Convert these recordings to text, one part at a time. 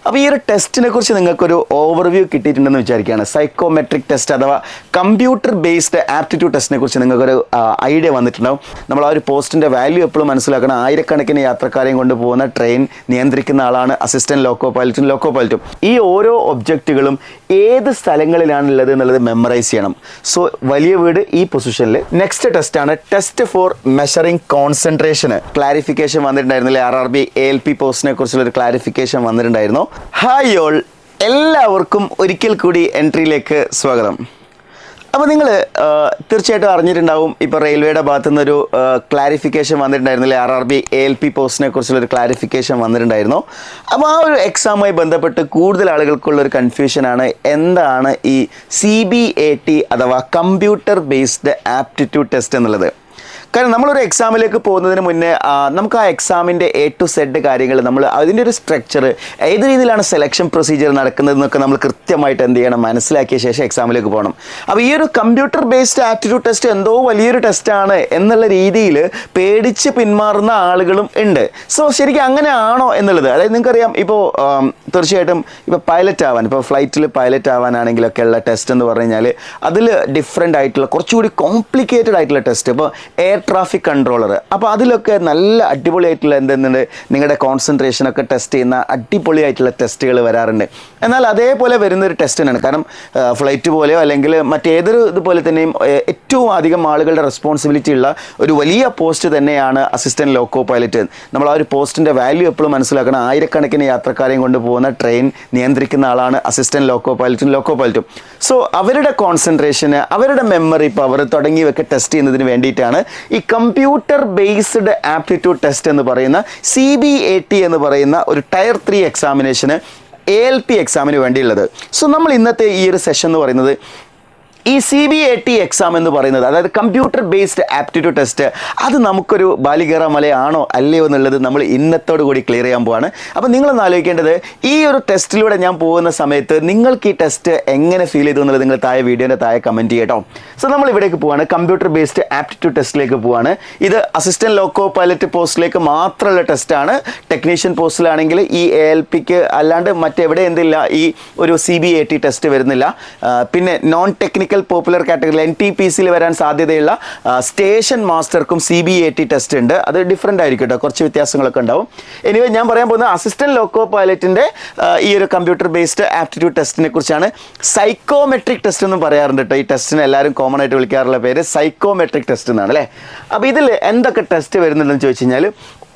അപ്പോൾ ഈ ഒരു ടെസ്റ്റിനെ കുറിച്ച് നിങ്ങൾക്കൊരു ഓവർവ്യൂ കിട്ടിയിട്ടുണ്ടെന്ന് വിചാരിക്കുകയാണ്. സൈക്കോമെട്രിക് ടെസ്റ്റ് അഥവാ കമ്പ്യൂട്ടർ ബേസ്ഡ് ആപ്റ്റിറ്റ്യൂഡ് ടെസ്റ്റിനെ കുറിച്ച് നിങ്ങൾക്കൊരു ഐഡിയ വന്നിട്ടുണ്ടാവും. നമ്മൾ ആ ഒരു പോസ്റ്റിൻ്റെ വാല്യൂ എപ്പോഴും മനസ്സിലാക്കണം. ആയിരക്കണക്കിന് യാത്രക്കാരെയും കൊണ്ടുപോകുന്ന ട്രെയിൻ നിയന്ത്രിക്കുന്ന ആളാണ് അസിസ്റ്റന്റ് ലോക്കോ പൈലറ്റും. ഈ ഓരോ ഒബ്ജക്റ്റുകളും ഏത് സ്ഥലങ്ങളിലാണുള്ളത് എന്നുള്ളത് മെമ്മറൈസ് ചെയ്യണം. സോ വലിയ വീട് ഈ പൊസിഷനിൽ. നെക്സ്റ്റ് ടെസ്റ്റാണ് ടെസ്റ്റ് ഫോർ മെഷറിംഗ് കോൺസെൻട്രേഷന്. ക്ലാരിഫിക്കേഷൻ വന്നിട്ടുണ്ടായിരുന്നില്ലേ? RRB ALP പോസ്റ്റിനെ കുറിച്ചുള്ളൊരു ക്ലാരിഫിക്കേഷൻ വന്നിട്ടുണ്ടായിരുന്നു. ഹായ് ഓൾ, എല്ലാവർക്കും ഒരിക്കൽ കൂടി എൻട്രിയിലേക്ക് സ്വാഗതം. അപ്പോൾ നിങ്ങൾ തീർച്ചയായിട്ടും അറിഞ്ഞിട്ടുണ്ടാവും, ഇപ്പോൾ റെയിൽവേയുടെ ഭാഗത്തു നിന്നൊരു ക്ലാരിഫിക്കേഷൻ വന്നിട്ടുണ്ടായിരുന്നില്ലേ? RRB ALP പോസ്റ്റിനെ കുറിച്ചുള്ളൊരു ക്ലാരിഫിക്കേഷൻ വന്നിട്ടുണ്ടായിരുന്നു. അപ്പോൾ ആ ഒരു എക്സാമുമായി ബന്ധപ്പെട്ട് കൂടുതൽ ആളുകൾക്കുള്ളൊരു കൺഫ്യൂഷനാണ് എന്താണ് ഈ CBAT അഥവാ കമ്പ്യൂട്ടർ ബേസ്ഡ് ആപ്റ്റിറ്റ്യൂഡ് ടെസ്റ്റ് എന്നുള്ളത്. കാരണം നമ്മളൊരു എക്സാമിലേക്ക് പോകുന്നതിന് മുന്നേ നമുക്ക് ആ എക്സാമിൻ്റെ A to Z കാര്യങ്ങൾ, നമ്മൾ അതിൻ്റെ ഒരു സ്ട്രക്ചർ, ഏത് രീതിയിലാണ് സെലക്ഷൻ പ്രൊസീജിയർ നടക്കുന്നതെന്നൊക്കെ നമ്മൾ കൃത്യമായിട്ട് എന്ത് ചെയ്യണം, മനസ്സിലാക്കിയ ശേഷം എക്സാമിലേക്ക് പോകണം. അപ്പോൾ ഈ ഒരു കമ്പ്യൂട്ടർ ബേസ്ഡ് ആപ്റ്റിറ്റ്യൂഡ് ടെസ്റ്റ് എന്തോ വലിയൊരു ടെസ്റ്റാണ് എന്നുള്ള രീതിയിൽ പേടിച്ച് പിന്മാറുന്ന ആളുകളും ഉണ്ട്. സോ ശരിക്കും അങ്ങനെയാണോ എന്നുള്ളത്, അതായത് നിങ്ങൾക്കറിയാം, ഇപ്പോൾ തീർച്ചയായിട്ടും ഇപ്പോൾ പൈലറ്റ് ആവാൻ, ഇപ്പോൾ ഫ്ലൈറ്റിൽ പൈലറ്റ് ആവാനാണെങ്കിലൊക്കെ ഉള്ള ടെസ്റ്റ് എന്ന് പറഞ്ഞു കഴിഞ്ഞാൽ അതിൽ ഡിഫറെൻ്റ് ആയിട്ടുള്ള കുറച്ചുകൂടി കോംപ്ലിക്കേറ്റഡ് ആയിട്ടുള്ള ടെസ്റ്റ്, ഇപ്പോൾ എയർ ട്രാഫിക് കൺട്രോളർ, അപ്പോൾ അതിലൊക്കെ നല്ല അടിപൊളിയായിട്ടുള്ള എന്തെന്നുണ്ട് നിങ്ങളുടെ കോൺസെൻട്രേഷനൊക്കെ ടെസ്റ്റ് ചെയ്യുന്ന അടിപൊളിയായിട്ടുള്ള ടെസ്റ്റുകൾ വരാറുണ്ട്. എന്നാൽ അതേപോലെ വരുന്നൊരു ടെസ്റ്റിനാണ്. കാരണം ഫ്ലൈറ്റ് പോലെയോ അല്ലെങ്കിൽ മറ്റേതൊരു ഇതുപോലെ തന്നെയും ഏറ്റവും അധികം ആളുകളുടെ റെസ്പോൺസിബിലിറ്റി ഉള്ള ഒരു വലിയ പോസ്റ്റ് തന്നെയാണ് അസിസ്റ്റന്റ് ലോക്കോ പൈലറ്റ്. നമ്മൾ ആ ഒരു പോസ്റ്റിൻ്റെ വാല്യൂ എപ്പോഴും മനസ്സിലാക്കണം. ആയിരക്കണക്കിന് യാത്രക്കാരെയും കൊണ്ടുപോകുന്ന ട്രെയിൻ നിയന്ത്രിക്കുന്ന ആളാണ് അസിസ്റ്റന്റ് ലോക്കോ പൈലറ്റും. സോ അവരുടെ കോൺസെൻട്രേഷന്, അവരുടെ മെമ്മറി പവർ തുടങ്ങിയവയൊക്കെ ടെസ്റ്റ് ചെയ്യുന്നതിന് വേണ്ടിയിട്ടാണ് ഈ കമ്പ്യൂട്ടർ ബേസ്ഡ് ആപ്റ്റിറ്റ്യൂഡ് ടെസ്റ്റ് എന്ന് പറയുന്ന CBAT എന്ന് പറയുന്ന ഒരു ടയർ 3 എക്സാമിനേഷന് ALP എക്സാമിന് വേണ്ടിയുള്ളത്. സോ നമ്മൾ ഇന്നത്തെ ഈ ഒരു സെഷൻ എന്ന് പറയുന്നത് ഈ CBAT എക്സാം എന്ന് പറയുന്നത്, അതായത് കമ്പ്യൂട്ടർ ബേസ്ഡ് ആപ്റ്റിറ്റ്യൂഡ് ടെസ്റ്റ്, അത് നമുക്കൊരു ബാലികേറ മലയാണോ അല്ലയോ എന്നുള്ളത് നമ്മൾ ഇന്നത്തോടു കൂടി ക്ലിയർ ചെയ്യാൻ പോവാണ്. അപ്പോൾ നിങ്ങളൊന്ന് ആലോചിക്കേണ്ടത്, ഈ ഒരു ടെസ്റ്റിലൂടെ ഞാൻ പോകുന്ന സമയത്ത് നിങ്ങൾക്ക് ഈ ടെസ്റ്റ് എങ്ങനെ ഫീൽ ചെയ്തു എന്നുള്ളത് നിങ്ങൾ താഴെ വീഡിയോൻ്റെ താഴെ കമൻറ്റ് ചെയ്യട്ടോ. സോ നമ്മൾ ഇവിടേക്ക് പോവാണ്, കമ്പ്യൂട്ടർ ബേസ്ഡ് ആപ്റ്റിറ്റ്യൂഡ് ടെസ്റ്റിലേക്ക് പോവാണ്. ഇത് അസിസ്റ്റന്റ് ലോക്കോ പൈലറ്റ് പോസ്റ്റിലേക്ക് മാത്രമുള്ള ടെസ്റ്റാണ്. ടെക്നീഷ്യൻ പോസ്റ്റിലാണെങ്കിൽ ഈ ALPക്ക് അല്ലാണ്ട് മറ്റെവിടെ എന്തില്ല, ഈ ഒരു CBAT ടെസ്റ്റ് വരുന്നില്ല. പിന്നെ നോൺ ടെക്നിക്കൽ പോപ്പുലർ കാറ്റഗറിയിൽ NTPCയിൽ വരാൻ സാധ്യതയുള്ള സ്റ്റേഷൻ മാസ്റ്റർക്കും CBAT ടെസ്റ്റ് ഉണ്ട്. അത് ഡിഫറെൻ്റ് ആയിരിക്കും കേട്ടോ, കുറച്ച് വ്യത്യാസങ്ങളൊക്കെ ഉണ്ടാവും. എനിവേ ഞാൻ പറയാൻ പോകുന്നത് അസിസ്റ്റന്റ് ലോക്കോ പൈലറ്റിൻ്റെ ഈ ഒരു കമ്പ്യൂട്ടർ ബേസ്ഡ് ആപ്റ്റിറ്റ്യൂഡ് ടെസ്റ്റിനെ കുറിച്ചാണ്. സൈക്കോമെട്രിക് ടെസ്റ്റ് എന്നും പറയാറുണ്ട് കേട്ടോ. ഈ ടെസ്റ്റിന് എല്ലാവരും കോമൺ ആയിട്ട് വിളിക്കാറുള്ള പേര് സൈക്കോമെട്രിക് ടെസ്റ്റ് എന്നാണ് അല്ലേ. അപ്പോൾ ഇതിൽ എന്തൊക്കെ ടെസ്റ്റ് വരുന്നുണ്ടെന്ന് ചോദിച്ചു കഴിഞ്ഞാൽ,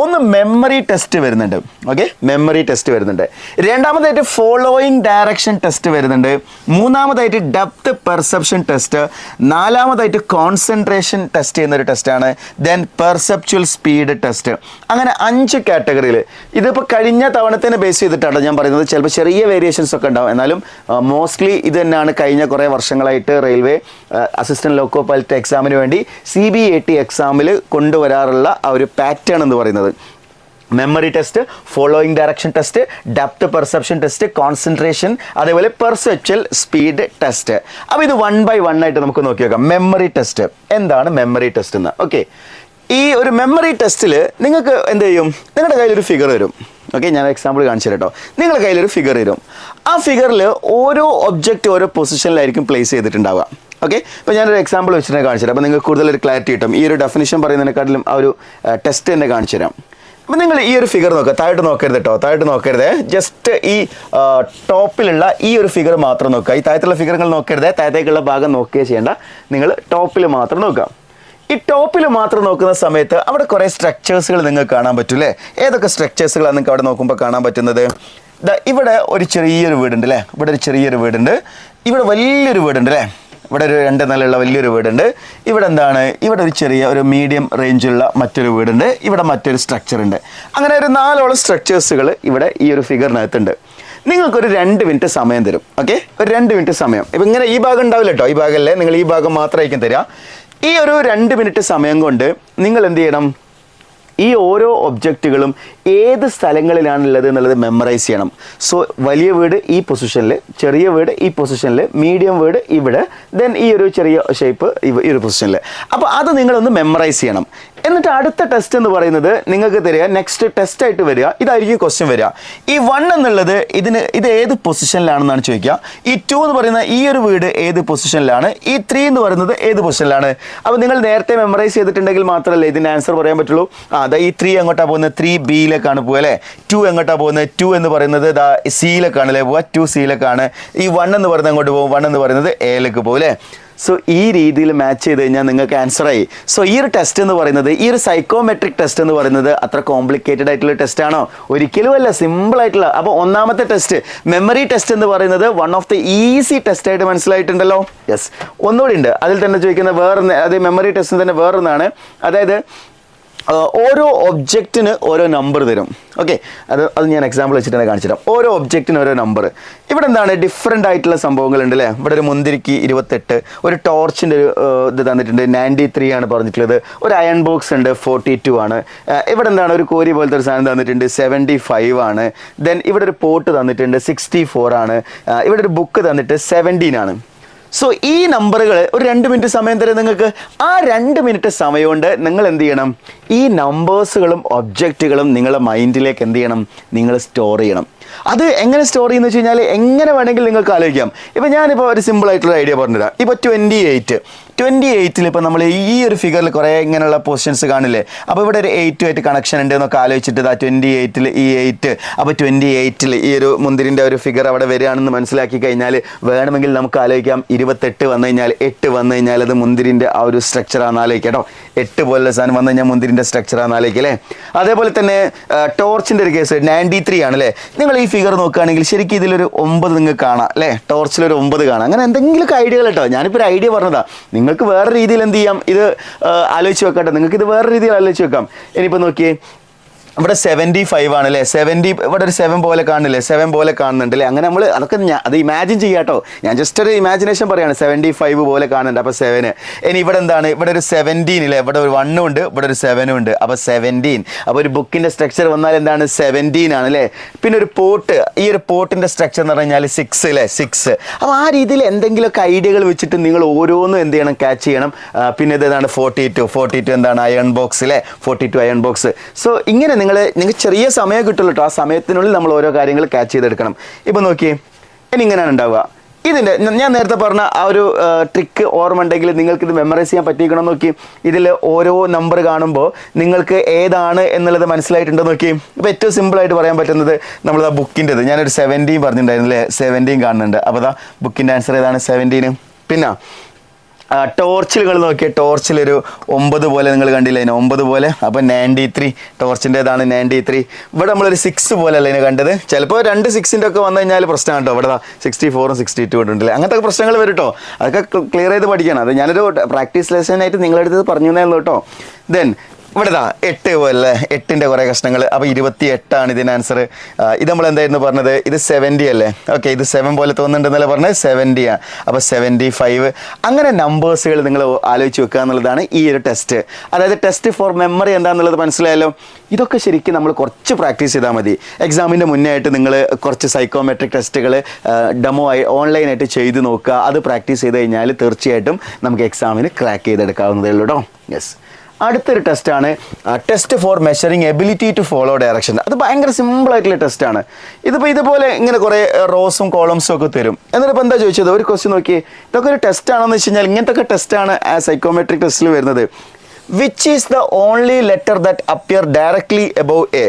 ഒന്ന് മെമ്മറി ടെസ്റ്റ് വരുന്നുണ്ട്. ഓക്കെ, മെമ്മറി ടെസ്റ്റ് വരുന്നുണ്ട്. രണ്ടാമതായിട്ട് ഫോളോയിങ് ഡയറക്ഷൻ ടെസ്റ്റ് വരുന്നുണ്ട്. മൂന്നാമതായിട്ട് ഡെപ്ത് പെർസെപ്ഷൻ ടെസ്റ്റ്. നാലാമതായിട്ട് കോൺസെൻട്രേഷൻ ടെസ്റ്റ് ചെയ്യുന്നൊരു ടെസ്റ്റാണ്. Then perceptual speed test. അങ്ങനെ 5 കാറ്റഗറിയിൽ. ഇതിപ്പോൾ കഴിഞ്ഞ തവണത്തേനെ ബേസ് ചെയ്തിട്ടാണ് ഞാൻ പറയുന്നത്. ചിലപ്പോൾ ചെറിയ വേരിയേഷൻസ് ഒക്കെ ഉണ്ടാവും, എന്നാലും മോസ്റ്റ്ലി ഇത് തന്നെയാണ് കഴിഞ്ഞ കുറേ വർഷങ്ങളായിട്ട് റെയിൽവേ അസിസ്റ്റന്റ് ലോക്കോ പൈലറ്റ് എക്സാമിന് വേണ്ടി CBAT എക്സാമിൽ കൊണ്ടുവരാറുള്ള ആ ഒരു പാറ്റേൺ എന്ന് പറയുന്നത്. Memory test, following direction test, depth perception test, concentration, അതേപോലെ പെർസെപ്ച്വൽ സ്പീഡ് ടെസ്റ്റ്. അപ്പോൾ ഇത് 1 by 1 ആയിട്ട് നമുക്ക് നോക്കി നോക്കാം. മെമ്മറി ടെസ്റ്റ് എന്താണ്? മെമ്മറി ടെസ്റ്റ് എന്ന്. ഓക്കെ, ഈ ഒരു മെമ്മറി ടെസ്റ്റിൽ നിങ്ങൾക്ക് എന്ത് ചെയ്യും, നിങ്ങളുടെ കയ്യിലൊരു ഫിഗർ വരും. ഓക്കെ, ഞാൻ എക്സാമ്പിൾ കാണിച്ചു തരാം കേട്ടോ. നിങ്ങളുടെ കയ്യിലൊരു ഫിഗർ വരും. ആ ഫിഗറിൽ ഓരോ ഒബ്ജക്റ്റ് ഓരോ പൊസിഷനിലായിരിക്കും പ്ലേസ് ചെയ്തിട്ടുണ്ടാവുക. ഓക്കെ, ഇപ്പോൾ ഞാനൊരു എക്സാമ്പിൾ വെച്ചിട്ട് കാണിച്ചു തരാം. അപ്പോൾ നിങ്ങൾക്ക് കൂടുതലൊരു ക്ലാരിറ്റി കിട്ടും. ഈ ഒരു ഡെഫിനിഷൻ പറയുന്നതിനെക്കാട്ടിലും ആ ഒരു ടെസ്റ്റ് തന്നെ കാണിച്ചു തരാം. അപ്പോൾ നിങ്ങൾ ഈ ഒരു ഫിഗർ നോക്കുക. താഴോട്ട് നോക്കരുത് കേട്ടോ, താഴോട്ട് നോക്കരുത്. ജസ്റ്റ് ഈ ടോപ്പിലുള്ള ഈ ഒരു ഫിഗർ മാത്രം നോക്കുക. ഈ താഴത്തുള്ള ഫിഗറുകൾ നോക്കരുത്, താഴത്തേക്കുള്ള ഭാഗം നോക്കുകയോ ചെയ്യേണ്ട. നിങ്ങൾ ടോപ്പിൽ മാത്രം നോക്കുക. ഈ ടോപ്പിൽ മാത്രം നോക്കുന്ന സമയത്ത് അവിടെ കുറേ സ്ട്രക്ചേഴ്സുകൾ നിങ്ങൾക്ക് കാണാൻ പറ്റും അല്ലേ? ഏതൊക്കെ സ്ട്രക്ചേഴ്സുകളാണ് നിങ്ങൾക്ക് അവിടെ നോക്കുമ്പോൾ കാണാൻ പറ്റുന്നത്? ഇവിടെ ഒരു ചെറിയൊരു വീടുണ്ട് അല്ലേ? ഇവിടെ ഒരു ചെറിയൊരു വീടുണ്ട്. ഇവിടെ വലിയൊരു വീടുണ്ട് അല്ലേ? ഇവിടെ ഒരു 2 നിലയുള്ള വലിയൊരു വീടുണ്ട്. ഇവിടെ എന്താണ്? ഇവിടെ ഒരു ചെറിയ ഒരു മീഡിയം റേഞ്ചുള്ള മറ്റൊരു വീടുണ്ട്. ഇവിടെ മറ്റൊരു സ്ട്രക്ചർ ഉണ്ട്. അങ്ങനെ ഒരു 4ഓളം സ്ട്രക്ചേഴ്സുകൾ ഇവിടെ ഈ ഒരു ഫിഗറിനകത്തുണ്ട്. നിങ്ങൾക്കൊരു 2 മിനിറ്റ് സമയം തരും. ഓക്കെ, ഒരു 2 മിനിറ്റ് സമയം. ഇപ്പം ഇങ്ങനെ ഈ ഭാഗം ഉണ്ടാവില്ല കേട്ടോ, ഈ ഭാഗമല്ലേ, നിങ്ങൾ ഈ ഭാഗം മാത്രമായിരിക്കും തരിക. ഈ ഒരു 2 മിനിറ്റ് സമയം കൊണ്ട് നിങ്ങൾ എന്ത് ചെയ്യണം? ഈ ഓരോ ഒബ്ജക്റ്റുകളും ഏത് സ്ഥലങ്ങളിലാണുള്ളത് എന്നുള്ളത് മെമ്മറൈസ് ചെയ്യണം. സോ വലിയ വീട് ഈ പൊസിഷനിൽ, ചെറിയ വീട് ഈ പൊസിഷനിൽ, മീഡിയം വീട് ഇവിടെ, ദെൻ ഈ ഒരു ചെറിയ ഷേപ്പ് ഈ ഒരു പൊസിഷനിൽ. അപ്പോൾ അത് നിങ്ങളൊന്ന് മെമ്മറൈസ് ചെയ്യണം. എന്നിട്ട് അടുത്ത ടെസ്റ്റ് എന്ന് പറയുന്നത് നിങ്ങൾക്ക് തരിക, നെക്സ്റ്റ് ടെസ്റ്റ് ആയിട്ട് വരിക, ഇതായിരിക്കും ക്വസ്റ്റ്യൻ വരിക. ഈ 1 എന്നുള്ളത് ഇത് ഏത് പൊസിഷനിലാണെന്നാണ് ചോദിക്കുക. ഈ 2 എന്ന് പറയുന്ന ഈ ഒരു വീട് ഏത് പൊസിഷനിലാണ്, ഈ 3 എന്ന് പറയുന്നത് ഏത് പൊസിഷനിലാണ്. അപ്പോൾ നിങ്ങൾ നേരത്തെ മെമ്മറൈസ് ചെയ്തിട്ടുണ്ടെങ്കിൽ മാത്രമല്ലേ ഇതിൻ്റെ ആൻസർ പറയാൻ പറ്റുള്ളൂ. ഈ 3 എങ്ങോട്ടാണ് പോകുന്നത്, 3Bയിലേക്കാണ് പോകുക അല്ലേ. 2 എങ്ങോട്ടാണ് പോകുന്നത്, 2 എന്ന് പറയുന്നത് Cയിലേക്കാണ് അല്ലേ പോവുക, 2Cയിലേക്കാണ്. ഈ 1 എന്ന് പറയുന്നത് എങ്ങോട്ട് പോകും, 1 എന്ന് പറയുന്നത് Aയിലേക്ക് പോകും അല്ലേ. സോ ഈ രീതിയിൽ മാച്ച് ചെയ്ത് കഴിഞ്ഞാൽ നിങ്ങൾക്ക് ആൻസറായി. സോ ഈ ഒരു ടെസ്റ്റ് എന്ന് പറയുന്നത്, ഈ ഒരു സൈക്കോമെട്രിക് ടെസ്റ്റ് എന്ന് പറയുന്നത് അത്ര കോംപ്ലിക്കേറ്റഡ് ആയിട്ടുള്ള ടെസ്റ്റ് ആണോ? ഒരിക്കലും അല്ല, സിമ്പിൾ ആയിട്ടുള്ള. അപ്പോൾ ഒന്നാമത്തെ ടെസ്റ്റ് മെമ്മറി ടെസ്റ്റ് എന്ന് പറയുന്നത് one of the easy test ആയിട്ട് മനസ്സിലായിട്ടുണ്ടല്ലോ. യെസ്, ഒന്നുകൂടി ഉണ്ട് അതിൽ തന്നെ ചോദിക്കുന്ന വേറൊന്ന്, അത് മെമ്മറി ടെസ്റ്റിന് തന്നെ വേറൊന്നാണ്. അതായത് ഓരോ ഒബ്ജക്റ്റിന് ഓരോ നമ്പർ തരും. ഓക്കെ, അത് ഞാൻ എക്സാമ്പിൾ വെച്ചിട്ട് തന്നെ കാണിച്ചു തരാം. ഓരോ ഒബ്ജക്റ്റിന് ഓരോ നമ്പർ. ഇവിടെ എന്താണ് ഡിഫറെൻ്റ് ആയിട്ടുള്ള സംഭവങ്ങളുണ്ട് അല്ലേ. ഇവിടെ ഒരു മുന്തിരിക്ക് 28, ഒരു ടോർച്ചിൻ്റെ ഒരു ഇത് തന്നിട്ടുണ്ട് 93 ആണ് പറഞ്ഞിട്ടുള്ളത്. ഒരു അയൺ ബോക്സ് ഉണ്ട് 42 ആണ്. ഇവിടെ എന്താണ് ഒരു കോരി പോലത്തെ ഒരു സാധനം തന്നിട്ടുണ്ട് 75 ആണ്. ദെൻ ഇവിടെ ഒരു പോട്ട് തന്നിട്ടുണ്ട് 64 ആണ്. ഇവിടെ ഒരു ബുക്ക് തന്നിട്ട് 17 ആണ്. സോ ഈ നമ്പറുകൾ ഒരു 2 മിനിറ്റ് സമയം തരും നിങ്ങൾക്ക്. ആ 2 മിനിറ്റ് സമയം കൊണ്ട് നിങ്ങൾ എന്ത് ചെയ്യണം, ഈ നമ്പേഴ്സുകളും ഒബ്ജക്റ്റുകളും നിങ്ങളുടെ മൈൻഡിലേക്ക് എന്ത് ചെയ്യണം, നിങ്ങൾ സ്റ്റോർ ചെയ്യണം. അത് എങ്ങനെ സ്റ്റോർ ചെയ്യുന്ന വെച്ച് കഴിഞ്ഞാൽ എങ്ങനെ വേണമെങ്കിൽ നിങ്ങൾക്ക് ആലോചിക്കാം. ഇപ്പോൾ ഞാനിപ്പോൾ ഒരു സിമ്പിൾ ആയിട്ടുള്ള ഐഡിയ പറഞ്ഞുതരാം. ഇപ്പോൾ 28 ഇപ്പോൾ നമ്മൾ ഈ ഒരു ഫിഗറിൽ കുറേ ഇങ്ങനെയുള്ള പൊസിഷൻസ് കാണില്ലേ. അപ്പോൾ ഇവിടെ ഒരു 8 കണക്ഷൻ ഉണ്ട് എന്നൊക്കെ ആലോചിച്ചിട്ട് 28 ഈ 8, അപ്പോൾ 28 ഈ ഒരു മുന്തിരിൻ്റെ ഒരു ഫിഗർ അവിടെ വരികയാണെന്ന് മനസ്സിലാക്കി കഴിഞ്ഞാൽ വേണമെങ്കിൽ നമുക്ക് ആലോചിക്കാം 28 വന്നു കഴിഞ്ഞാൽ 8 വന്നു കഴിഞ്ഞാൽ അത് മുന്തിരിൻ്റെ ആ ഒരു സ്ട്രക്ചറാണെന്ന് ആലോചിക്കാം കേട്ടോ. 8 പോലുള്ള സാധനം വന്നു കഴിഞ്ഞാൽ മുന്തിരിൻ്റെ സ്ട്രക്ചറാണെന്ന് ആലോചിക്കാം അല്ലേ. അതേപോലെ തന്നെ ടോർച്ചിൻ്റെ ഒരു കേസ് 93 ആണല്ലേ. നിങ്ങൾ ഈ ഫിഗർ നോക്കുകയാണെങ്കിൽ ശരിക്കും ഇതിലൊരു 9 നിങ്ങൾക്ക് കാണാം അല്ലേ. ടോർച്ചിലൊരു 9 കാണാം. അങ്ങനെ എന്തെങ്കിലുമൊക്കെ ഐഡിയകൾ കേട്ടോ. ഞാനിപ്പോൾ ഒരു ഐഡിയ പറഞ്ഞതാണ്. നിങ്ങൾക്ക് വേറെ രീതിയിൽ എന്ത് ചെയ്യാം, ഇത് ആലോചിച്ച് വെക്കട്ടെ. നിങ്ങൾക്ക് ഇത് വേറെ രീതിയിൽ ആലോചിച്ച് വെക്കാം. ഇനിയിപ്പോൾ നോക്കിയേ, ഇവിടെ 75 ആണ് അല്ലേ. 70 ഇവിടെ ഒരു 7 പോലെ കാണില്ലേ, 7 പോലെ കാണുന്നുണ്ട് അല്ലേ. അങ്ങനെ നമ്മൾ അതൊക്കെ അത് ഇമാജിൻ ചെയ്യാട്ടോ. ഞാൻ ജസ്റ്റ് ഒരു ഇമാജിനേഷൻ പറയാണ്. 75 പോലെ കാണുന്നുണ്ട്, അപ്പോൾ 7. ഇനി ഇവിടെ എന്താണ്, ഇവിടെ ഒരു 17 ഇല്ലേ. ഇവിടെ ഒരു 1 ഉണ്ട്, ഇവിടെ ഒരു 7 ഉണ്ട്, അപ്പോൾ 17. അപ്പോൾ ഒരു ബുക്കിൻ്റെ സ്ട്രക്ചർ വന്നാൽ എന്താണ് 17 ആണ് അല്ലേ. പിന്നെ ഒരു പോട്ട്, ഈ ഒരു പോട്ടിൻ്റെ സ്ട്രക്ചർ എന്ന് പറഞ്ഞാൽ 6 അല്ലേ, 6. അപ്പോൾ ആ രീതിയിൽ എന്തെങ്കിലുമൊക്കെ ഐഡിയകൾ വെച്ചിട്ട് നിങ്ങൾ ഓരോന്നും എന്ത് ചെയ്യണം, ക്യാച്ച് ചെയ്യണം. പിന്നെ ഇതാണ് 42 എന്താണ് അയൺ ബോക്സ് അല്ലേ, 42 അയൺ ബോക്സ്. സോ ഇങ്ങനെ നിങ്ങൾക്ക് ചെറിയ സമയം കിട്ടുള്ളൂ കേട്ടോ. ആ സമയത്തിനുള്ളിൽ നമ്മൾ ഓരോ കാര്യങ്ങൾ ക്യാച്ച് ചെയ്തെടുക്കണം. ഇപ്പോൾ നോക്കിയേ, ഇനി ഇങ്ങനെയാണ് ഉണ്ടാവുക. ഇതിൻ്റെ ഞാൻ നേരത്തെ പറഞ്ഞ ആ ഒരു ട്രിക്ക് ഓർമ്മ ഉണ്ടെങ്കിൽ നിങ്ങൾക്കിത് മെമ്മറൈസ് ചെയ്യാൻ പറ്റിക്കണം. നോക്കി, ഇതിൽ ഓരോ നമ്പർ കാണുമ്പോൾ നിങ്ങൾക്ക് ഏതാണ് എന്നുള്ളത് മനസ്സിലായിട്ടുണ്ടോ നോക്കി. ഇപ്പോൾ ഏറ്റവും സിമ്പിളായിട്ട് പറയാൻ പറ്റുന്നത് നമ്മളിതാ ബുക്കിൻ്റെത് ഞാനൊരു 17 പറഞ്ഞിട്ടുണ്ടായിരുന്നു അല്ലേ. 17 കാണുന്നുണ്ട്. അപ്പോൾ ഇതാ ബുക്കിൻ്റെ ആൻസർ ഏതാണ് 17. പിന്നെ ടോർച്ചിലുകൾ നോക്കിയാൽ ടോർച്ചിലൊരു 9 പോലെ നിങ്ങൾ കണ്ടില്ലേ, 9 പോലെ. അപ്പോൾ 93 ടോർച്ചിൻ്റെതാണ് 93. ഇവിടെ നമ്മളൊരു 6 പോലെ അല്ലേ ഇതിനെ കണ്ടത്. ചിലപ്പോൾ 2 6ൻ്റെ ഒക്കെ വന്നു കഴിഞ്ഞാൽ പ്രശ്നമാണ് കേട്ടോ. ഇവിടെ 64 62 ഉണ്ടല്ലേ. അങ്ങനത്തെ പ്രശ്നങ്ങൾ വരും കേട്ടോ. അതൊക്കെ ക്ലിയർ ചെയ്ത് പഠിക്കണം. അത് ഞാനൊരു പ്രാക്ടീസ് ലെസനായിട്ട് നിങ്ങളുടെ അടുത്ത് പറഞ്ഞു തന്നേ കേട്ടോ. ദെൻ ഇവിടെ 8 പോലെ 8ൻ്റെ കുറേ കഷ്ണങ്ങൾ. അപ്പോൾ 28 ആണ് ഇതിന് ആൻസർ. ഇത് നമ്മൾ എന്തായിരുന്നു പറഞ്ഞത്, ഇത് 70 അല്ലേ. ഓക്കെ, ഇത് 7 പോലെ തോന്നുന്നുണ്ടെന്നല്ലേ പറഞ്ഞത്, 70 ആണ്. അപ്പോൾ 75. അങ്ങനെ നമ്പേഴ്സുകൾ നിങ്ങൾ ആലോചിച്ച് വെക്കുക എന്നുള്ളതാണ് ഈ ഒരു ടെസ്റ്റ്. അതായത് ടെസ്റ്റ് ഫോർ മെമ്മറി എന്താണെന്നുള്ളത് മനസ്സിലായല്ലോ. ഇതൊക്കെ ശരിക്കും നമ്മൾ കുറച്ച് പ്രാക്ടീസ് ചെയ്താൽ മതി. എക്സാമിൻ്റെ മുന്നേ ആയിട്ട് നിങ്ങൾ കുറച്ച് സൈക്കോമെട്രിക് ടെസ്റ്റുകൾ ഡെമോ ആയി ഓൺലൈനായിട്ട് ചെയ്ത് നോക്കുക. അത് പ്രാക്ടീസ് ചെയ്ത് കഴിഞ്ഞാൽ തീർച്ചയായിട്ടും നമുക്ക് എക്സാമിന് ക്രാക്ക് ചെയ്തെടുക്കാവുന്നതേ ഉള്ളൂ കേട്ടോ. യെസ്, അടുത്തൊരു ടെസ്റ്റാണ് test for measuring ability to follow direction. അത് ഭയങ്കര സിമ്പിളായിട്ടുള്ള ടെസ്റ്റാണ്. ഇതിപ്പോൾ ഇതുപോലെ ഇങ്ങനെ കുറേ റോസും കോളംസും ഒക്കെ തരും. എന്നിട്ടിപ്പോൾ എന്താ ചോദിച്ചത്, ഒരു ക്വസ്റ്റ്യൻ നോക്കി, ഇതൊക്കെ ഒരു ടെസ്റ്റ് ആണെന്ന് വെച്ച് കഴിഞ്ഞാൽ ഇങ്ങനത്തെ ഒക്കെ ടെസ്റ്റാണ് ആ സൈക്കോമെട്രിക് ടെസ്റ്റിൽ വരുന്നത്. Which is the only letter that appear directly above A.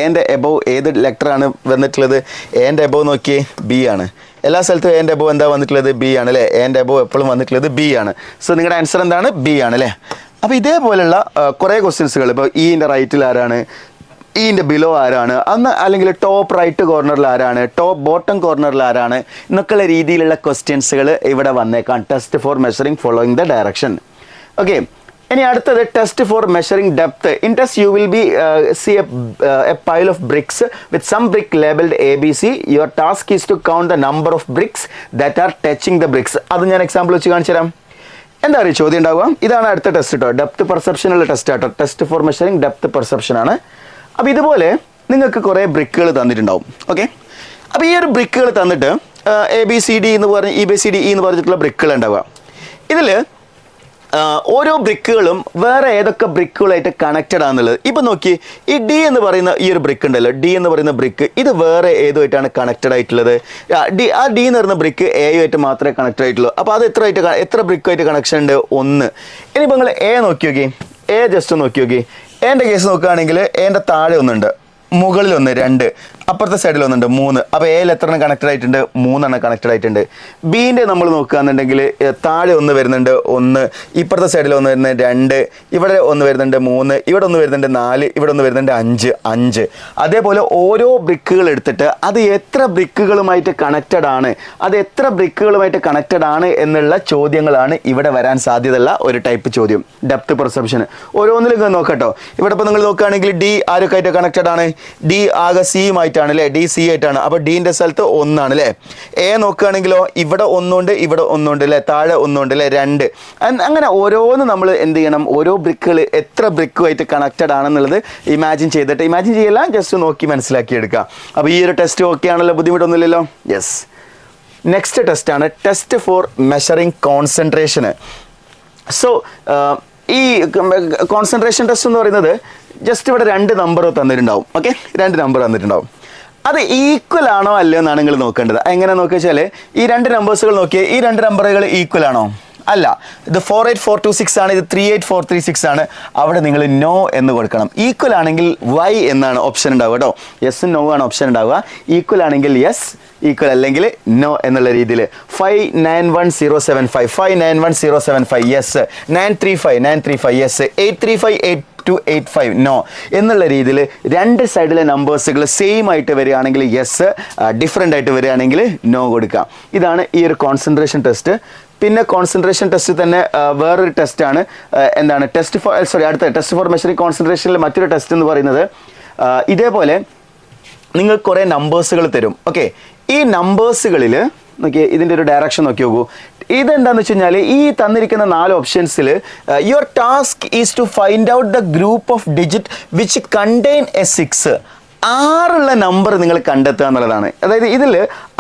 എൻ്റെ എബവ് ഏത് ലെറ്ററാണ് വന്നിട്ടുള്ളത്? എൻ്റെ എബവ് നോക്കിയേ ബി ആണ്. എല്ലാ സ്ഥലത്തും എൻ്റെ എബവ് എന്താ വന്നിട്ടുള്ളത്? ബി ആണ് അല്ലേ. എൻ്റെ എബവ് എപ്പോഴും വന്നിട്ടുള്ളത് ബി ആണ്. സോ നിങ്ങളുടെ ആൻസർ എന്താണ്? ബി ആണ് അല്ലേ. അപ്പോൾ ഇതേപോലെയുള്ള കുറേ ക്വസ്റ്റ്യൻസുകൾ, ഇപ്പോൾ ഇൻ്റെ റൈറ്റിൽ ആരാണ്, ഇൻ്റെ ബിലോ ആരാണ്, അന്ന് അല്ലെങ്കിൽ ടോപ്പ് റൈറ്റ് കോർണറിൽ ആരാണ്, ടോപ്പ് ബോട്ടം കോർണറിൽ ആരാണ് എന്നൊക്കെയുള്ള രീതിയിലുള്ള ക്വസ്റ്റ്യൻസുകൾ ഇവിടെ വന്നേക്കാം. Test for measuring following the direction. Okay, ഇനി അടുത്തത് test for measuring depth. In test you will be see a pile of bricks with some brick labelled ABC. Your task is to count the number of bricks that are touching the bricks. അത് ഞാൻ example വെച്ച് കാണിച്ചു തരാം. എന്താ അറിയാം ചോദ്യം ഉണ്ടാവുക. ഇതാണ് അടുത്ത ടെസ്റ്റ് കേട്ടോ. ഡെപ്ത് പെർസെപ്ഷനുള്ള ടെസ്റ്റ് ആട്ടോ. Test for measuring depth perception ആണ്. അപ്പോൾ ഇതുപോലെ നിങ്ങൾക്ക് കുറേ ബ്രിക്കുകൾ തന്നിട്ടുണ്ടാവും. ഓക്കെ, അപ്പോൾ ഈ ഒരു ബ്രിക്കുകൾ തന്നിട്ട് ABCD എന്ന് പറഞ്ഞ് EBCD എന്ന് പറഞ്ഞിട്ടുള്ള ബ്രിക്കുകൾ ഉണ്ടാവുക. ഇതിൽ ഓരോ ബ്രിക്കുകളും വേറെ ഏതൊക്കെ ബ്രിക്കുകളായിട്ട് കണക്റ്റഡ് ആണെന്നുള്ളത്. ഇപ്പം നോക്കി, ഈ ഡി എന്ന് പറയുന്ന ഈ ഒരു ബ്രിക്ക് ഉണ്ടല്ലോ, ഡി എന്ന് പറയുന്ന ബ്രിക്ക് ഇത് വേറെ ഏതുമായിട്ടാണ് കണക്റ്റഡ് ആയിട്ടുള്ളത്? ആ ഡി എന്ന് പറയുന്ന ബ്രിക്ക് എയുമായിട്ട് മാത്രമേ കണക്റ്റഡ് ആയിട്ടുള്ളൂ. അപ്പോൾ അത് എത്ര ബ്രിക്കുമായിട്ട് കണക്ഷൻ ഉണ്ട്? 1. ഇനിയിപ്പോൾ നിങ്ങൾ എ നോക്കി നോക്കി, എ ജസ്റ്റ് നോക്കി നോക്കി. എൻ്റെ കേസ് നോക്കുകയാണെങ്കിൽ എൻ്റെ താഴെ ഒന്നുണ്ട്, മുകളിൽ 1, 2, അപ്പുറത്തെ സൈഡിൽ 1, 3. അപ്പോൾ എയിൽ എത്ര കണക്റ്റഡ് ആയിട്ടുണ്ട്? 3 കണക്റ്റഡ് ആയിട്ടുണ്ട്. ബീൻ്റെ നമ്മൾ നോക്കുകയാണെന്നുണ്ടെങ്കിൽ താഴെ 1 വരുന്നുണ്ട്, 1, ഇപ്പുറത്തെ സൈഡിൽ 1 വരുന്നുണ്ട്, 2, ഇവിടെ 1 വരുന്നുണ്ട്, 3, ഇവിടെ 1 വരുന്നുണ്ട്, 4, ഇവിടെ 1 വരുന്നുണ്ട്, 5. അതേപോലെ ഓരോ ബ്രിക്കുകൾ എടുത്തിട്ട് അത് എത്ര ബ്രിക്കുകളുമായിട്ട് കണക്റ്റഡ് ആണ് എന്നുള്ള ചോദ്യങ്ങളാണ് ഇവിടെ വരാൻ സാധ്യതയുള്ള ഒരു ടൈപ്പ് ചോദ്യം, ഡെപ്ത് പെർസെപ്ഷൻ. ഓരോന്നിലും നോക്കട്ടോ. ഇവിടെ ഇപ്പോൾ നിങ്ങൾ നോക്കുകയാണെങ്കിൽ ഡി ആരൊക്കെ ആയിട്ട് കണക്റ്റഡ് ആണ്? ഡി ആകെ സിയുമായിട്ട് അല്ലേ, ഡി സി ആയിട്ടാണ്. അപ്പോൾ ഡീൻ്റെ സ്ഥലത്ത് 1 അല്ലേ. എ നോക്കുകയാണെങ്കിലോ ഇവിടെ 1 ഉണ്ട്, ഇവിടെ 1 ഉണ്ട് അല്ലേ, താഴെ 1 ഉണ്ട് അല്ലേ, 2. അങ്ങനെ ഓരോന്ന് നമ്മൾ എന്ത് ചെയ്യണം? ഓരോ ബ്രിക്കുകൾ എത്ര ബ്രിക്കുമായിട്ട് കണക്റ്റഡ് ആണെന്നുള്ളത് ഇമാജിൻ ചെയ്യല്ല, ജസ്റ്റ് നോക്കി മനസ്സിലാക്കിയെടുക്കുക. അപ്പോൾ ഈ ഒരു ടെസ്റ്റ് ഓക്കെ ആണല്ലോ, ബുദ്ധിമുട്ടൊന്നുമില്ലല്ലോ? യെസ്. നെക്സ്റ്റ് ടെസ്റ്റാണ് ടെസ്റ്റ് ഫോർ മെഷറിങ് കോൺസെൻട്രേഷന്. സോ ഈ കോൺസെൻട്രേഷൻ ടെസ്റ്റ് എന്ന് പറയുന്നത് ജസ്റ്റ് ഇവിടെ 2 നമ്പർ തന്നിട്ടുണ്ടാവും. ഓക്കെ, 2 നമ്പർ തന്നിട്ടുണ്ടാവും. അത് ഈക്വൽ ആണോ അല്ലയോ എന്നാണ് നിങ്ങൾ നോക്കേണ്ടത്. എങ്ങനെ നോക്കുക വെച്ചാൽ ഈ 2 നമ്പേഴ്സുകൾ നോക്കിയാൽ ഈ 2 നമ്പറുകൾ ഈക്വൽ ആണോ? അല്ല. ഇത് 48426 ആണ്, ഇത് 38436 ആണ്. അവിടെ നിങ്ങൾ നോ എന്ന് കൊടുക്കണം. ഈക്വൽ ആണെങ്കിൽ വൈ എന്നാണ് ഓപ്ഷൻ ഉണ്ടാവുക കേട്ടോ. യെസ് നോ ആണ് ഓപ്ഷൻ ഉണ്ടാവുക. ഈക്വൽ ആണെങ്കിൽ യെസ്, ഈക്വൽ അല്ലെങ്കിൽ നോ എന്നുള്ള രീതിയിൽ. 591075 591075 യെസ്, 935 യെസ്, 835 നോ എന്നുള്ള രീതിയിൽ 2 സൈഡിലെ നമ്പേഴ്സുകൾ സെയിം ആയിട്ട് വരികയാണെങ്കിൽ യെസ്, ഡിഫറെൻ്റ് ആയിട്ട് വരികയാണെങ്കിൽ നോ കൊടുക്കാം. ഇതാണ് ഈ ഒരു കോൺസെൻട്രേഷൻ ടെസ്റ്റ്. പിന്നെ കോൺസെൻട്രേഷൻ ടെസ്റ്റ് തന്നെ വേറൊരു ടെസ്റ്റാണ്. എന്താണ് അടുത്ത ടെസ്റ്റ് ഫോർ മെഷറിംഗ് കോൺസെൻട്രേഷനിൽ മറ്റൊരു ടെസ്റ്റ് എന്ന് പറയുന്നത് ഇതേപോലെ നിങ്ങൾ കുറേ നമ്പേഴ്സുകൾ തരും. ഓക്കെ, ഈ നമ്പേഴ്സുകളിൽ നോക്കിയേ, ഇതിൻ്റെ ഒരു ഡയറക്ഷൻ നോക്കി നോക്കൂ. ഇതെന്താണെന്ന് വെച്ച് കഴിഞ്ഞാൽ ഈ തന്നിരിക്കുന്ന 4 ഓപ്ഷൻസിൽ your task is to find out the group of digit which contain a 6. 6 നമ്പർ നിങ്ങൾ കണ്ടെത്തുക എന്നുള്ളതാണ്. അതായത് ഇതിൽ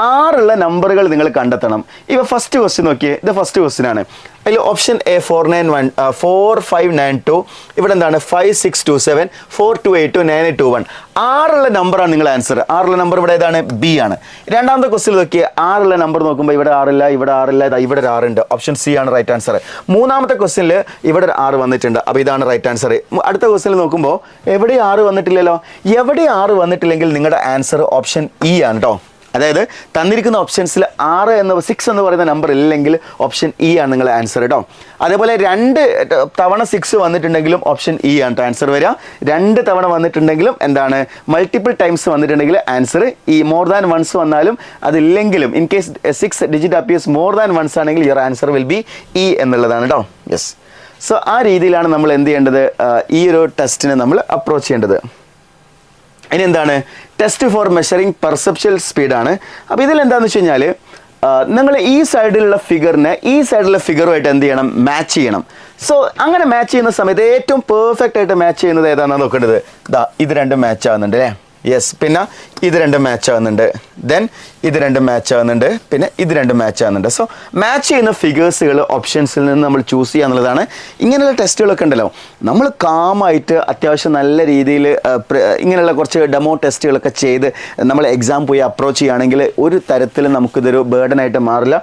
6 നമ്പറുകൾ നിങ്ങൾ കണ്ടെത്തണം. ഇപ്പോൾ ഫസ്റ്റ് ക്വസ്റ്റ്യൻ നോക്കിയേ, ഇത് ഫസ്റ്റ് ക്വസ്റ്റ്യൻ ആണ്. അതിൽ ഓപ്ഷൻ എ 4592, ഇവിടെ എന്താണ് 5627, 4282, 9821. 6 നമ്പറാണ് നിങ്ങൾ ആൻസർ. 6 നമ്പർ ഇവിടെ ഏതാണ്? ബി ആണ്. രണ്ടാമത്തെ ക്വസ്റ്റ്യൻ നോക്കിയേ, 6 നമ്പർ നോക്കുമ്പോൾ ഇവിടെ 6 ഇല്ല, ഇവിടെ 6 ഇല്ല, ഇവിടെ ഒരു 6 ഉണ്ട്. ഓപ്ഷൻ സി ആണ് റൈറ്റ് ആൻസർ. മൂന്നാമത്തെ ക്വസ്റ്റ്യനിൽ ഇവിടെ ഒരു 6 വന്നിട്ടുണ്ട്. അപ്പോൾ ഇതാണ് റൈറ്റ് ആൻസർ. അടുത്ത ക്വസ്റ്റ്യനിൽ നോക്കുമ്പോൾ എവിടെ 6 വന്നിട്ടില്ലല്ലോ. എവിടെ 6 വന്നിട്ടില്ലെങ്കിൽ നിങ്ങളുടെ ആൻസർ ഓപ്ഷൻ ഇ ആണ് കേട്ടോ. അതായത് തന്നിരിക്കുന്ന ഓപ്ഷൻസിൽ 6 എന്ന് പറയുന്ന നമ്പർ ഇല്ലെങ്കിൽ ഓപ്ഷൻ ഇ ആണ് നിങ്ങളുടെ ആൻസർ കേട്ടോ. അതേപോലെ 2 തവണ 6 വന്നിട്ടുണ്ടെങ്കിലും ഓപ്ഷൻ ഇ ആണ് ആൻസർ വരിക. 2 തവണ വന്നിട്ടുണ്ടെങ്കിലും എന്താണ്, മൾട്ടിപ്പിൾ ടൈംസ് വന്നിട്ടുണ്ടെങ്കിൽ ആൻസർ ഈ മോർ ദാൻ വൺസ് വന്നാലും അതില്ലെങ്കിലും in case 6 digit appears more than once ആണെങ്കിൽ your answer will be E എന്നുള്ളതാണ് കേട്ടോ. യെസ്. സോ ആ രീതിയിലാണ് നമ്മൾ എന്ത് ചെയ്യേണ്ടത്, ഈ ഒരു ടെസ്റ്റിനെ നമ്മൾ അപ്രോച്ച് ചെയ്യേണ്ടത്. ഇനി എന്താണ്, ടെസ്റ്റ് ഫോർ മെഷറിംഗ് പെർസെപ്ച്വൽ സ്പീഡാണ്. അപ്പോൾ ഇതിലെന്താണെന്ന് വെച്ച് കഴിഞ്ഞാൽ നിങ്ങൾ ഈ സൈഡിലുള്ള ഫിഗറിനെ ഈ സൈഡിലുള്ള ഫിഗറുമായിട്ട് എന്ത് ചെയ്യണം, മാച്ച് ചെയ്യണം. സോ അങ്ങനെ മാച്ച് ചെയ്യുന്ന സമയത്ത് ഏറ്റവും പെർഫെക്റ്റ് ആയിട്ട് മാച്ച് ചെയ്യുന്നത് ഏതാണെന്ന് നോക്കേണ്ടത്. ഇത് 2 മാച്ച് ആവുന്നുണ്ട് അല്ലേ. യെസ്. പിന്നെ ഇത് 2 മാച്ച് ആവുന്നുണ്ട്. ദെൻ ഇത് 2 മാച്ച് ആവുന്നുണ്ട്. പിന്നെ ഇത് 2 മാച്ച് ആവുന്നുണ്ട്. സോ മാച്ച് ചെയ്യുന്ന ഫിഗേഴ്സുകൾ ഓപ്ഷൻസിൽ നിന്ന് നമ്മൾ ചൂസ് ചെയ്യുക എന്നുള്ളതാണ്. ഇങ്ങനെയുള്ള ടെസ്റ്റുകളൊക്കെ ഉണ്ടല്ലോ, നമ്മൾ കാമായിട്ട് അത്യാവശ്യം നല്ല രീതിയിൽ ഇങ്ങനെയുള്ള കുറച്ച് ഡെമോ ടെസ്റ്റുകളൊക്കെ ചെയ്ത് നമ്മൾ എക്സാം പോയി അപ്രോച്ച് ചെയ്യുകയാണെങ്കിൽ ഒരു തരത്തിലും നമുക്കിതൊരു ബേർഡനായിട്ട് മാറില്ല.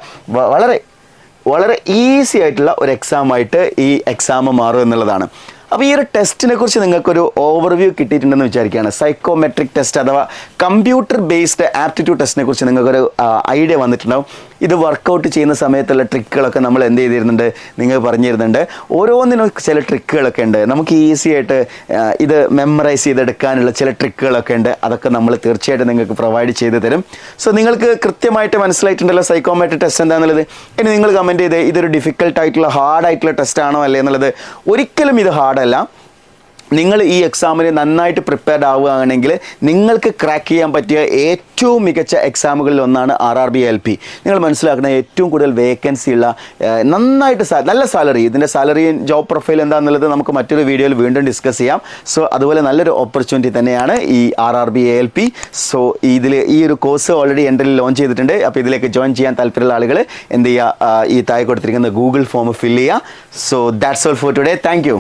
വളരെ ഈസി ആയിട്ടുള്ള ഒരു എക്സാമായിട്ട് ഈ എക്സാം മാറും എന്നുള്ളതാണ്. അപ്പോൾ ഈ ഒരു ടെസ്റ്റിനെ കുറിച്ച് നിങ്ങൾക്കൊരു ഓവർവ്യൂ കിട്ടിയിട്ടുണ്ടെന്ന് വിചാരിക്കുകയാണ്. സൈക്കോമെട്രിക് ടെസ്റ്റ് അഥവാ കമ്പ്യൂട്ടർ ബേസ്ഡ് ആപ്റ്റിറ്റ്യൂഡ് ടെസ്റ്റിനെ കുറിച്ച് നിങ്ങൾക്കൊരു ഐഡിയ വന്നിട്ടുണ്ടാവും. ഇത് വർക്കൗട്ട് ചെയ്യുന്ന സമയത്തുള്ള ട്രിക്കുകളൊക്കെ നമ്മൾ എന്ത് ചെയ്തിരുന്നുണ്ട്, നിങ്ങൾ പറഞ്ഞു തരുന്നുണ്ട്. ഓരോന്നിനും ചില ട്രിക്കുകളൊക്കെ ഉണ്ട്. നമുക്ക് ഈസി ആയിട്ട് ഇത് മെമ്മറൈസ് ചെയ്തെടുക്കാനുള്ള ചില ട്രിക്കുകളൊക്കെ ഉണ്ട്. അതൊക്കെ നമ്മൾ തീർച്ചയായിട്ടും നിങ്ങൾക്ക് പ്രൊവൈഡ് ചെയ്ത് തരും. സോ നിങ്ങൾക്ക് കൃത്യമായിട്ട് മനസ്സിലായിട്ടുണ്ടല്ലോ സൈക്കോമെട്രിക് ടെസ്റ്റ് എന്താണെന്നുള്ളത്. ഇനി നിങ്ങൾ കമൻറ്റ് ചെയ്ത് ഇതൊരു ഡിഫിക്കൽട്ടായിട്ടുള്ള ഹാർഡായിട്ടുള്ള ടെസ്റ്റ് ആണോ അല്ലേ എന്നുള്ളത്. ഒരിക്കലും ഇത് ഹാർഡല്ല. നിങ്ങൾ ഈ എക്സാമിന് നന്നായിട്ട് പ്രിപ്പയർഡ് ആവുകയാണെങ്കിൽ നിങ്ങൾക്ക് ക്രാക്ക് ചെയ്യാൻ പറ്റിയ ഏറ്റവും മികച്ച എക്സാമുകളിൽ ഒന്നാണ് RRB-LP. നിങ്ങൾ മനസ്സിലാക്കുന്ന ഏറ്റവും കൂടുതൽ വേക്കൻസി ഉള്ള നന്നായിട്ട് നല്ല സാലറി, ഇതിൻ്റെ സാലറിയും ജോബ് പ്രൊഫൈൽ എന്താണെന്നുള്ളത് നമുക്ക് മറ്റൊരു വീഡിയോയിൽ വീണ്ടും ഡിസ്കസ് ചെയ്യാം. സോ അതുപോലെ നല്ലൊരു ഓപ്പർച്യൂണിറ്റി തന്നെയാണ് ഈ RRB-LP. സോ ഈ ഒരു കോഴ്സ് ഓൾറെഡി എൻട്രിൽ ലോഞ്ച് ചെയ്തിട്ടുണ്ട്. അപ്പോൾ ഇതിലേക്ക് ജോയിൻ ചെയ്യാൻ താല്പര്യമുള്ള ആളുകൾ എന്ത് ചെയ്യുക, ഈ താഴെ കൊടുത്തിരിക്കുന്ന ഗൂഗിൾ ഫോം ഫില്ല് ചെയ്യുക. So that's all for today. Thank you.